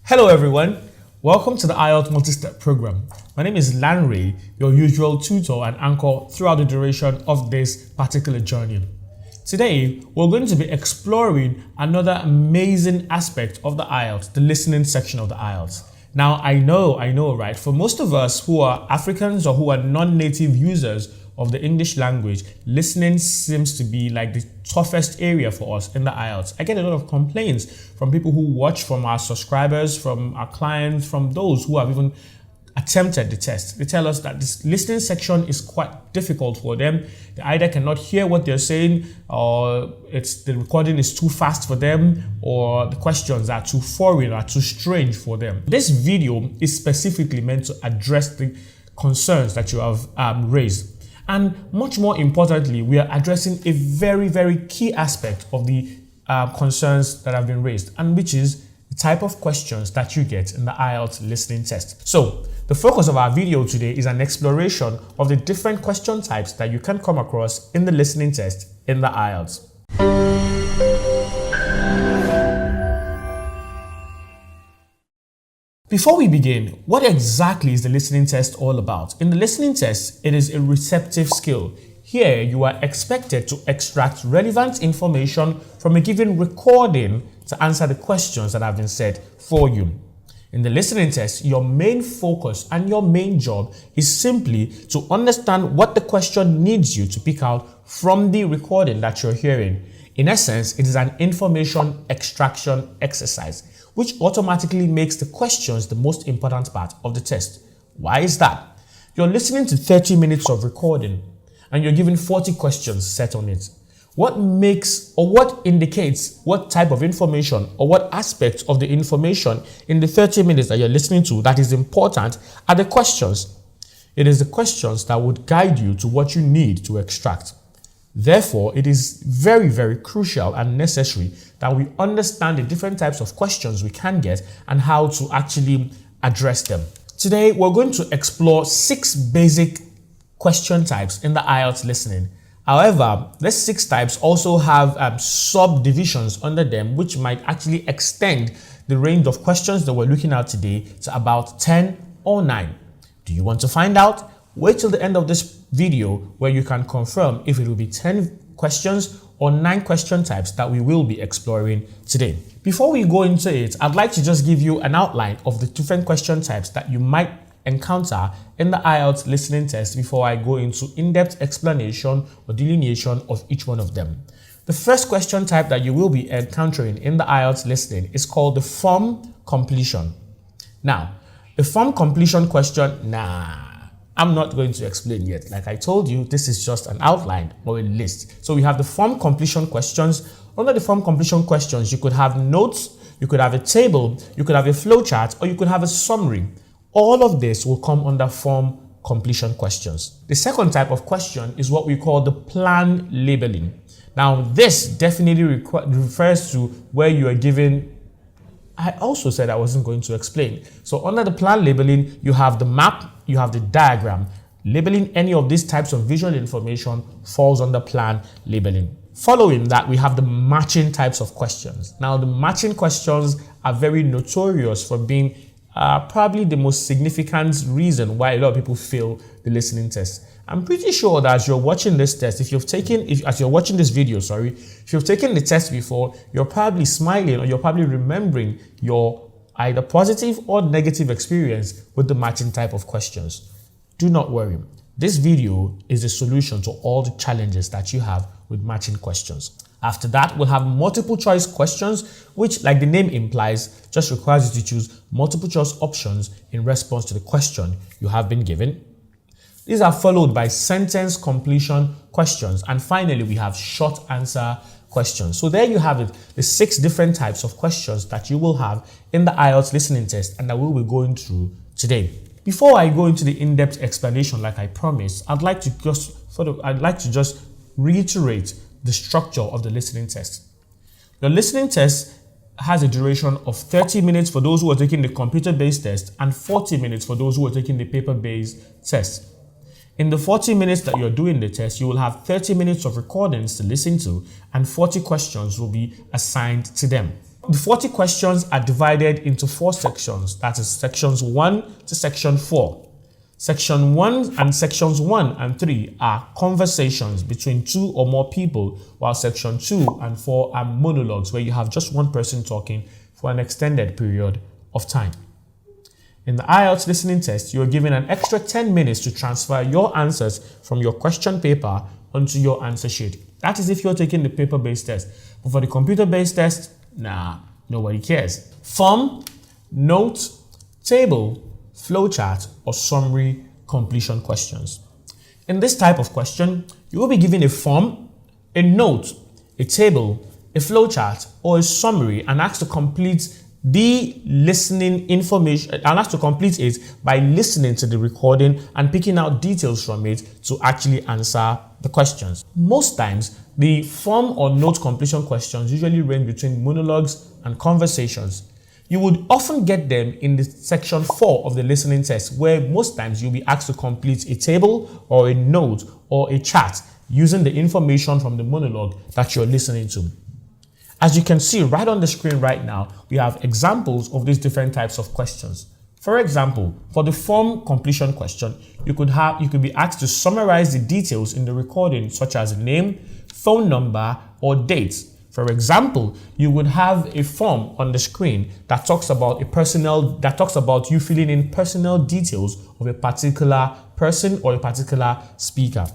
Hello everyone, welcome to the IELTS multi-step program. My name is Lanre, your usual tutor and anchor throughout the duration of this particular journey. Today, we're going to be exploring another amazing aspect of the IELTS, the listening section of the IELTS. Now, I know, right? For most of us who are Africans or who are non-native users of the English language, listening seems to be like the toughest area for us in the IELTS. I get a lot of complaints from people who watch, from our subscribers, from our clients, from those who have even attempted the test. They tell us that this listening section is quite difficult for them. They either cannot hear what they're saying, or the recording is too fast for them, or the questions are too foreign or too strange for them. This video is specifically meant to address the concerns that you have raised. And much more importantly, we are addressing a very, very key aspect of the concerns that have been raised, and which is the type of questions that you get in the IELTS listening test. So the focus of our video today is an exploration of the different question types that you can come across in the listening test in the IELTS. Before we begin, what exactly is the listening test all about? In the listening test, it is a receptive skill. Here, you are expected to extract relevant information from a given recording to answer the questions that have been said for you. In the listening test, your main focus and your main job is simply to understand what the question needs you to pick out from the recording that you're hearing. In essence, it is an information extraction exercise, which automatically makes the questions the most important part of the test. Why is that? You're listening to 30 minutes of recording and you're given 40 questions set on it. What makes or what indicates what type of information or what aspect of the information in the 30 minutes that you're listening to that is important are the questions. It is the questions that would guide you to what you need to extract. Therefore, it is very, very crucial and necessary that we understand the different types of questions we can get and how to actually address them. Today, we're going to explore 6 basic question types in the IELTS listening. However, these 6 types also have subdivisions under them, which might actually extend the range of questions that we're looking at today to about 10 or 9. Do you want to find out? Wait till the end of this video where you can confirm if it will be 10 questions or 9 question types that we will be exploring today. Before we go into it, I'd like to just give you an outline of the different question types that you might encounter in the IELTS listening test before I go into in-depth explanation or delineation of each one of them. The first question type that you will be encountering in the IELTS listening is called the form completion. Now, the form completion question, I'm not going to explain yet. Like I told you, this is just an outline or a list. So we have the form completion questions. Under the form completion questions, you could have notes, you could have a table, you could have a flowchart, or you could have a summary. All of this will come under form completion questions. The second type of question is what we call the plan labeling. Now, this definitely refers to where you are given. I also said I wasn't going to explain. So under the plan labeling, you have the map, you have the diagram. Labeling any of these types of visual information falls under plan labeling. Following that, we have the matching types of questions. Now, the matching questions are very notorious for being probably the most significant reason why a lot of people fail the listening test. I'm pretty sure that as you're watching this test, as you're watching this video, if you've taken the test before, you're probably smiling or you're probably remembering your either positive or negative experience with the matching type of questions. Do not worry. This video is the solution to all the challenges that you have with matching questions. After that, we'll have multiple choice questions, which, like the name implies, just requires you to choose multiple choice options in response to the question you have been given. These are followed by sentence completion questions. And finally, we have short answer questions. So there you have it, the 6 different types of questions that you will have in the IELTS listening test and that we'll be going through today. Before I go into the in-depth explanation like I promised, I'd like to just reiterate the structure of the listening test. The listening test has a duration of 30 minutes for those who are taking the computer-based test and 40 minutes for those who are taking the paper-based test. In the 40 minutes that you're doing the test, you will have 30 minutes of recordings to listen to and 40 questions will be assigned to them. The 40 questions are divided into 4 sections. That is sections 1 to section 4. Section 1 and sections 1 and 3 are conversations between 2 or more people, while section 2 and 4 are monologues, where you have just one person talking for an extended period of time. In the IELTS listening test, you are given an extra 10 minutes to transfer your answers from your question paper onto your answer sheet. That is if you're taking the paper-based test. But for the computer-based test, nah, nobody cares. Form, note, table, flowchart, or summary completion questions. In this type of question, you will be given a form, a note, a table, a flowchart, or a summary, and asked to complete the listening information, and asked to complete it by listening to the recording and picking out details from it to actually answer the questions. Most times, the form or note completion questions usually range between monologues and conversations. You would often get them in the section 4 of the listening test, where most times you'll be asked to complete a table or a note or a chart using the information from the monologue that you're listening to. As you can see right on the screen right now, we have examples of these different types of questions. For example, for the form completion question, you could be asked to summarize the details in the recording, such as name, phone number, or date. For example, you would have a form on the screen that talks about you filling in personal details of a particular person or a particular speaker.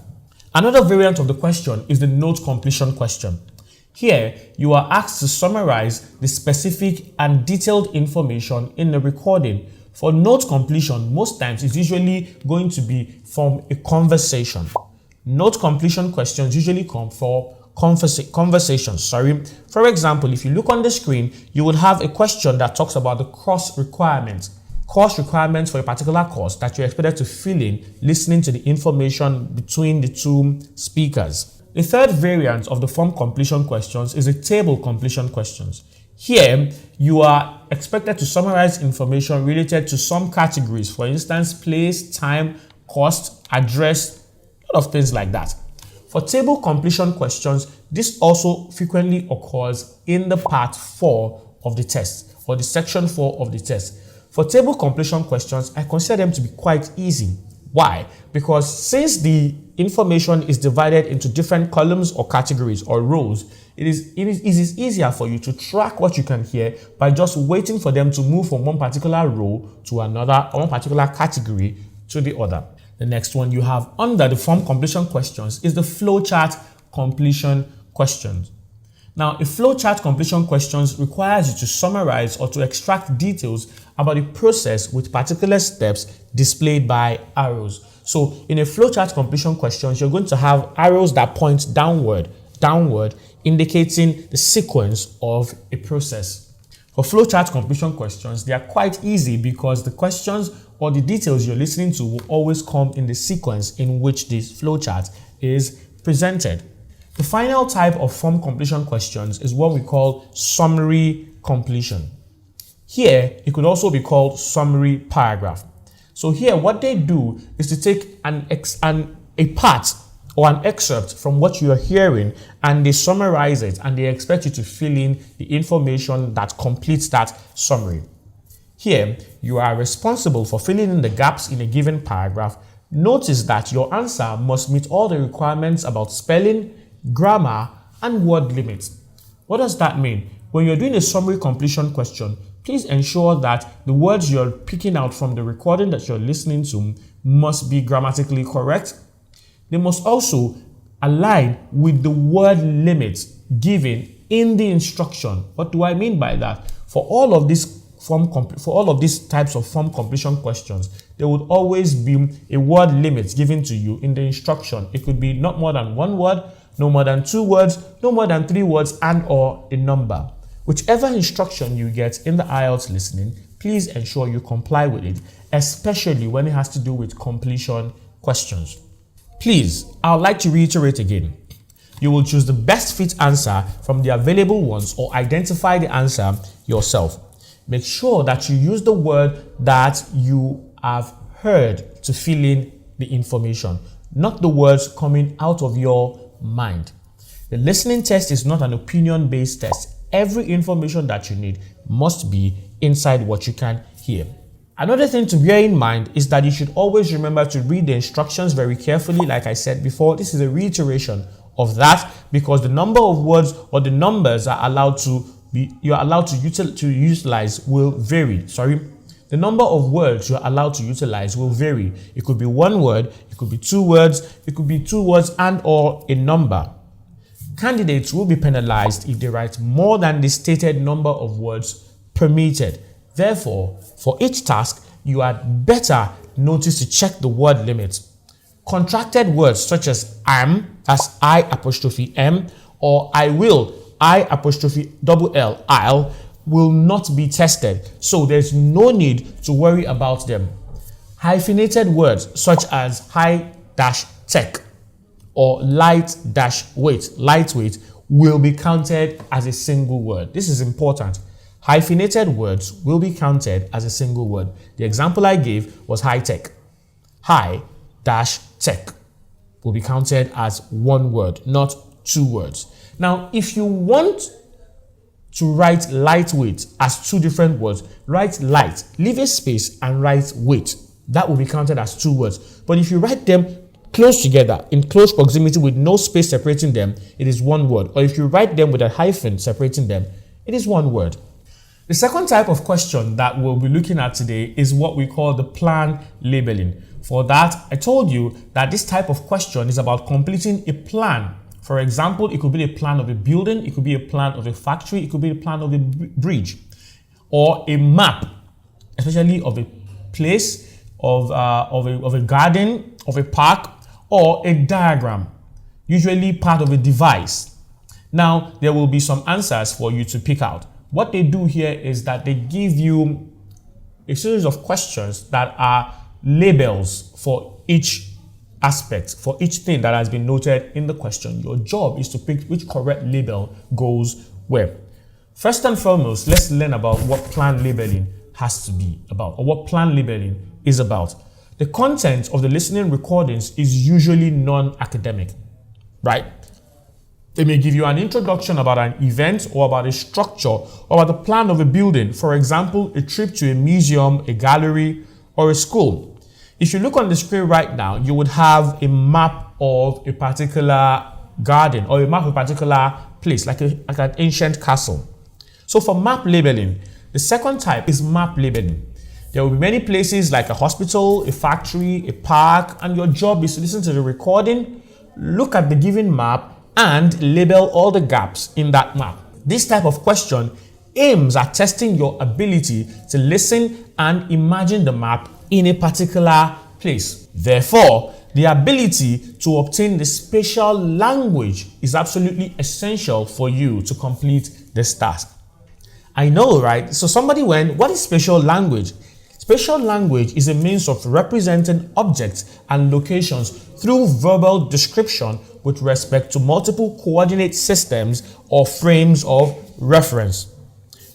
Another variant of the question is the note completion question. Here, you are asked to summarize the specific and detailed information in the recording. For note completion, most times it's usually going to be from a conversation. Note completion questions usually come for conversations. For example, if you look on the screen, you would have a question that talks about the course requirements for a particular course that you're expected to fill in, listening to the information between the two speakers. The third variant of the form completion questions is the table completion questions. Here, you are expected to summarize information related to some categories, for instance, place, time, cost, address, a lot of things like that. For table completion questions, this also frequently occurs in the part 4 of the test, or the section 4 of the test. For table completion questions, I consider them to be quite easy. Why? Because since the information is divided into different columns or categories or rows, it is easier for you to track what you can hear by just waiting for them to move from one particular row to another, or one particular category to the other. The next one you have under the form completion questions is the flowchart completion questions. Now, a flowchart completion questions requires you to summarize or to extract details about the process with particular steps displayed by arrows. So in a flowchart completion questions, you're going to have arrows that point downward, indicating the sequence of a process. For flowchart completion questions, they are quite easy because the questions or the details you're listening to will always come in the sequence in which this flowchart is presented. The final type of form completion questions is what we call summary completion. Here, it could also be called summary paragraph. So here, what they do is to take a part or an excerpt from what you are hearing, and they summarize it, and they expect you to fill in the information that completes that summary. Here, you are responsible for filling in the gaps in a given paragraph. Notice that your answer must meet all the requirements about spelling, grammar, and word limits. What does that mean? When you're doing a summary completion question, please ensure that the words you're picking out from the recording that you're listening to must be grammatically correct. They must also align with the word limits given in the instruction. What do I mean by that? For all of these types of form completion questions, there would always be a word limit given to you in the instruction. It could be not more than 1 word, no more than 2 words, no more than 3 words, and or a number. Whichever instruction you get in the IELTS listening, please ensure you comply with it, especially when it has to do with completion questions. Please, I would like to reiterate again. You will choose the best fit answer from the available ones or identify the answer yourself. Make sure that you use the word that you have heard to fill in the information, not the words coming out of your mind. The listening test is not an opinion-based test. every information that you need must be inside what you can hear. Another thing to bear in mind is that you should always remember to read the instructions very carefully. Like I said before, this is a reiteration of that, because the number of words or the numbers are allowed to be, you're allowed to utilize will vary. The number of words you're allowed to utilize will vary. It could be one word, it could be two words, it could be two words and or a number. Candidates will be penalized if they write more than the stated number of words permitted. Therefore, for each task, you had better notice to check the word limit. Contracted words such as am, that's I''M, or I will, I''L, I'll, will not be tested, so there's no need to worry about them. Hyphenated words such as high-tech or lightweight will be counted as a single word. This is important. Hyphenated words will be counted as a single word. The example I gave was high-tech. High-tech will be counted as one word, not two words. Now, if you want to write lightweight as two different words, write light, leave a space and write weight. That will be counted as two words. But if you write them close together, in close proximity with no space separating them, it is one word. Or if you write them with a hyphen separating them, it is one word. The second type of question that we'll be looking at today is what we call the plan labeling. For that, I told you that this type of question is about completing a plan. For example, it could be a plan of a building, it could be a plan of a factory, it could be a plan of a bridge, or a map, especially of a place, of a garden, of a park, or a diagram, usually part of a device. Now, there will be some answers for you to pick out. What they do here is that they give you a series of questions that are labels for each aspect, for each thing that has been noted in the question. Your job is to pick which correct label goes where. First and foremost, let's learn about what plan labeling has to be about, or what plan labeling is about. The content of the listening recordings is usually non-academic, right? They may give you an introduction about an event or about a structure or about the plan of a building. For example, a trip to a museum, a gallery, or a school. If you look on the screen right now, you would have a map of a particular garden or a map of a particular place, like an ancient castle. So for map labeling, the second type is map labeling. There will be many places like a hospital, a factory, a park, and your job is to listen to the recording, look at the given map, and label all the gaps in that map. This type of question aims at testing your ability to listen and imagine the map in a particular place. Therefore, the ability to obtain the spatial language is absolutely essential for you to complete this task. I know, right? So somebody went, what is spatial language? Spatial language is a means of representing objects and locations through verbal description with respect to multiple coordinate systems or frames of reference.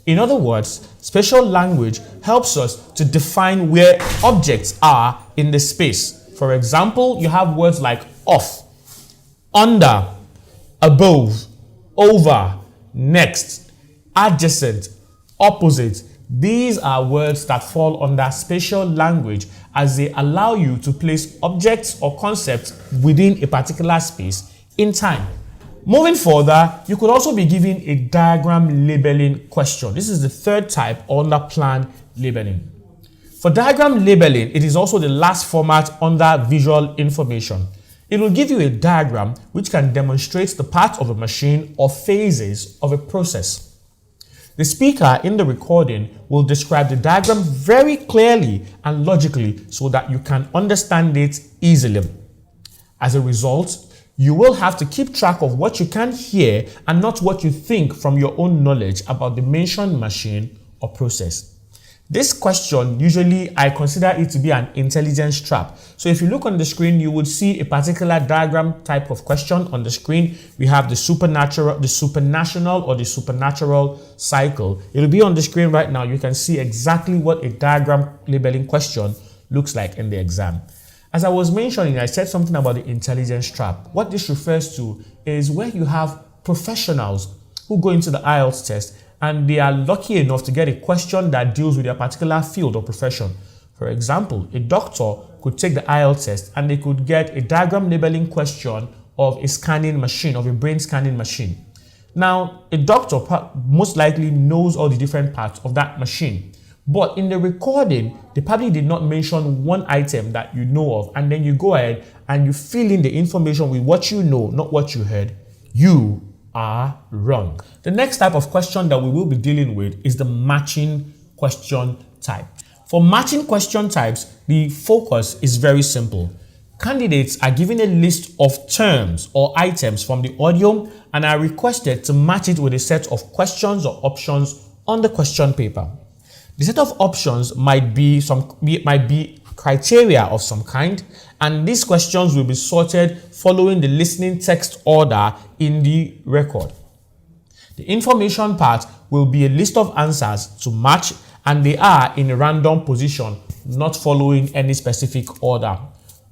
In other words, spatial language helps us to define where objects are in the space. For example, you have words like off, under, above, over, next, adjacent, opposite. These are words that fall under spatial language as they allow you to place objects or concepts within a particular space in time. Moving further, you could also be given a diagram labeling question. This is the third type under plan labeling. For diagram labeling, it is also the last format under visual information. It will give you a diagram which can demonstrate the parts of a machine or phases of a process. The speaker in the recording will describe the diagram very clearly and logically so that you can understand it easily. As a result, you will have to keep track of what you can hear and not what you think from your own knowledge about the mentioned machine or process. This question, usually I consider it to be an intelligence trap. So if you look on the screen, you would see a particular diagram type of question on the screen. We have the supernatural, the supernational, or the supernatural cycle. It'll be on the screen right now. You can see exactly what a diagram labeling question looks like in the exam. As I was mentioning, I said something about the intelligence trap. What this refers to is where you have professionals who go into the IELTS test and they are lucky enough to get a question that deals with their particular field or profession. For example, a doctor could take the IELTS test and they could get a diagram labeling question of a scanning machine, of a brain scanning machine. Now, a doctor most likely knows all the different parts of that machine. But in the recording, they probably did not mention one item that you know of, and then you go ahead and you fill in the information with what you know, not what you heard. You are wrong. The next type of question that we will be dealing with is the matching question type. For matching question types, the focus is very simple. Candidates are given a list of terms or items from the audio and are requested to match it with a set of questions or options on the question paper. The set of options might be criteria of some kind, and these questions will be sorted following the listening text order in the record. The information part will be a list of answers to match, and they are in a random position, not following any specific order.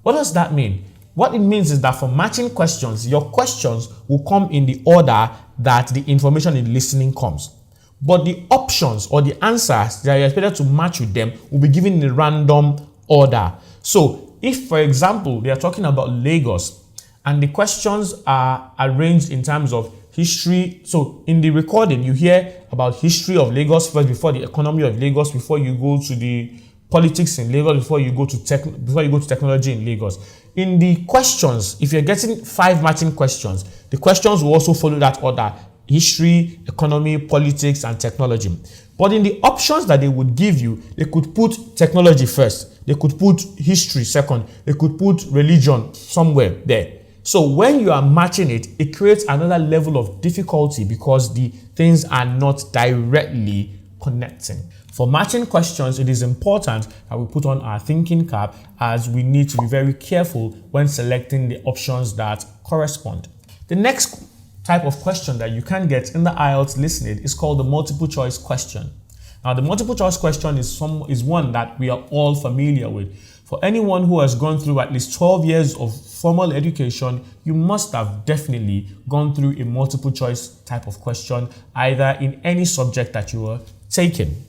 What does that mean? What it means is that for matching questions, your questions will come in the order that the information in listening comes. But the options or the answers that you're expected to match with them will be given in a random order. So if, for example, they are talking about Lagos and the questions are arranged in terms of history. So in the recording, you hear about history of Lagos first, before the economy of Lagos, before you go to the politics in Lagos, before you go to technology in Lagos. In the questions, if you're getting 5 matching questions, the questions will also follow that order: history, economy, politics, and technology. But in the options that they would give you, they could put technology first, they could put history second, they could put religion somewhere there. So when you are matching it, it creates another level of difficulty because the things are not directly connecting. For matching questions, it is important that we put on our thinking cap, as we need to be very careful when selecting the options that correspond. The next type of question that you can get in the IELTS listening is called the multiple choice question. Now, the multiple choice question is one that we are all familiar with. For anyone who has gone through at least 12 years of formal education, you must have definitely gone through a multiple choice type of question, either in any subject that you are taking.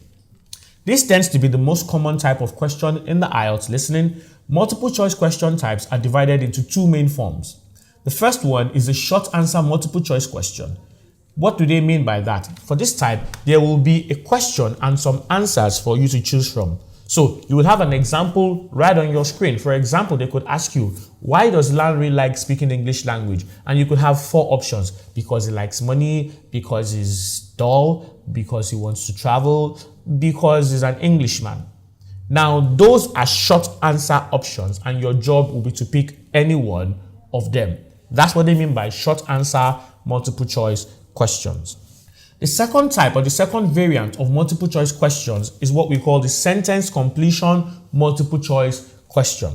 This tends to be the most common type of question in the IELTS listening. Multiple choice question types are divided into 2 main forms. The first one is a short answer multiple choice question. What do they mean by that? For this type, there will be a question and some answers for you to choose from. So you will have an example right on your screen. For example, they could ask you, why does Lanre like speaking English language? And you could have 4 options: because he likes money, because he's dull, because he wants to travel, because he's an Englishman. Now, those are short answer options, and your job will be to pick any one of them. That's what they mean by short answer multiple choice questions. The second type, or the second variant of multiple choice questions, is what we call the sentence completion multiple choice question.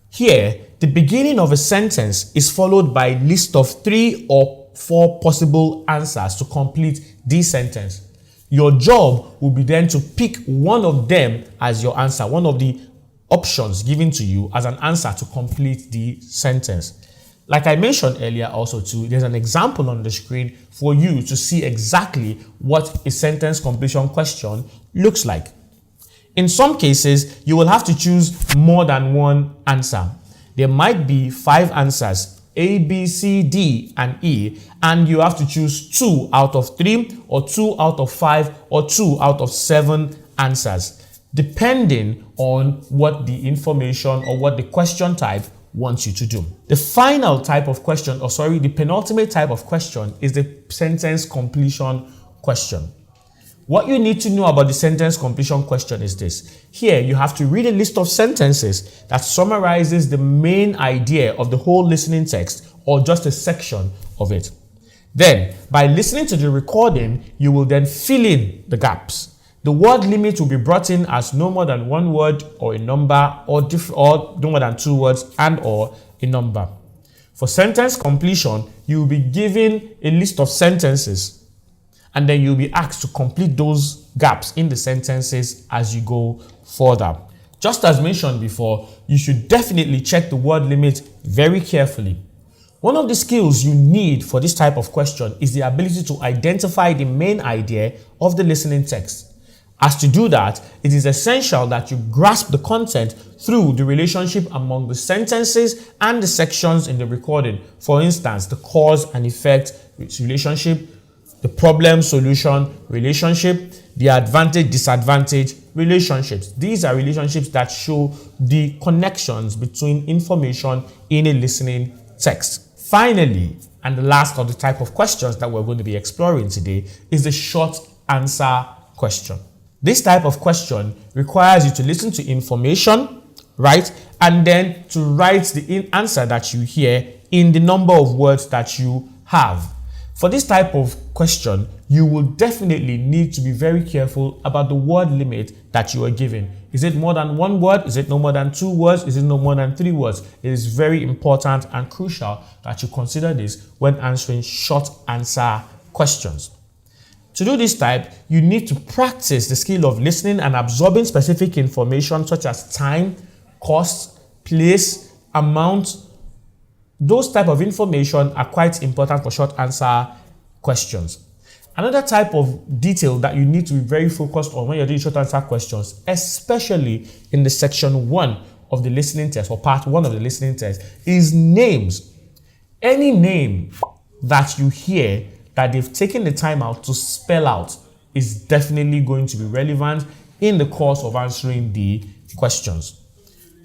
Here, the beginning of a sentence is followed by a list of 3 or 4 possible answers to complete the sentence. Your job will be then to pick one of them as your answer, one of the options given to you as an answer to complete the sentence. Like I mentioned earlier also too, there's an example on the screen for you to see exactly what a sentence completion question looks like. In some cases, you will have to choose more than one answer. There might be 5 answers, A, B, C, D, and E, and you have to choose 2 out of 3, or 2 out of 5, or 2 out of 7 answers, depending on what the information or what the question type wants you to do. The final type of question, the penultimate type of question, is the sentence completion question. What you need to know about the sentence completion question is this. Here, you have to read a list of sentences that summarizes the main idea of the whole listening text, or just a section of it. Then, by listening to the recording, you will then fill in the gaps. The word limit will be brought in as no more than 1 word or a number, or no more than 2 words and or a number. For sentence completion, you will be given a list of sentences, and then you'll be asked to complete those gaps in the sentences as you go further. Just as mentioned before, you should definitely check the word limit very carefully. One of the skills you need for this type of question is the ability to identify the main idea of the listening text. As to do that, it is essential that you grasp the content through the relationship among the sentences and the sections in the recording. For instance, the cause and effect relationship, the problem-solution relationship, the advantage-disadvantage relationships. These are relationships that show the connections between information in a listening text. Finally, and the last of the type of questions that we're going to be exploring today is the short answer question. This type of question requires you to listen to information, right? And then to write the answer that you hear in the number of words that you have. For this type of question, you will definitely need to be very careful about the word limit that you are given. Is it more than one word? Is it no more than 2 words? Is it no more than 3 words? It is very important and crucial that you consider this when answering short answer questions. To do this type, you need to practice the skill of listening and absorbing specific information such as time, cost, place, amount. Those type of information are quite important for short answer questions. Another type of detail that you need to be very focused on when you're doing short answer questions, especially in the section 1 of the listening test or part 1 of the listening test, is names. Any name that you hear that they've taken the time out to spell out is definitely going to be relevant in the course of answering the questions.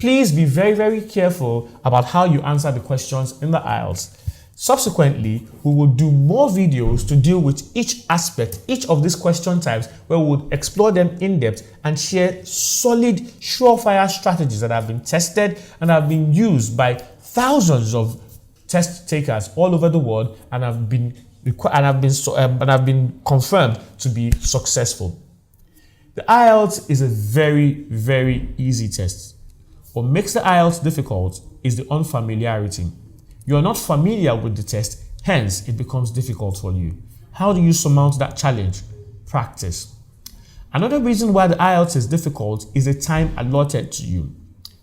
Please be very, very careful about how you answer the questions in the IELTS. Subsequently, we will do more videos to deal with each aspect, each of these question types, where we would explore them in depth and share solid, surefire strategies that have been tested and have been used by thousands of test takers all over the world and have been confirmed to be successful. The IELTS is a very, very easy test. What makes the IELTS difficult is the unfamiliarity. You are not familiar with the test, hence it becomes difficult for you. How do you surmount that challenge? Practice. Another reason why the IELTS is difficult is the time allotted to you.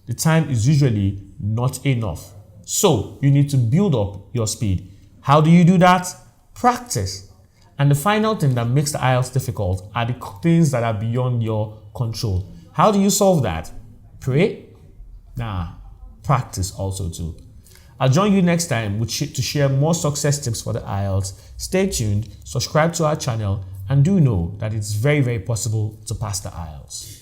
The time is usually not enough. So you need to build up your speed. How do you do that? Practice. And the final thing that makes the IELTS difficult are the things that are beyond your control. How do you solve that? Pray? Nah, practice also too. I'll join you next time to share more success tips for the IELTS. Stay tuned, subscribe to our channel, and do know that it's very, very possible to pass the IELTS.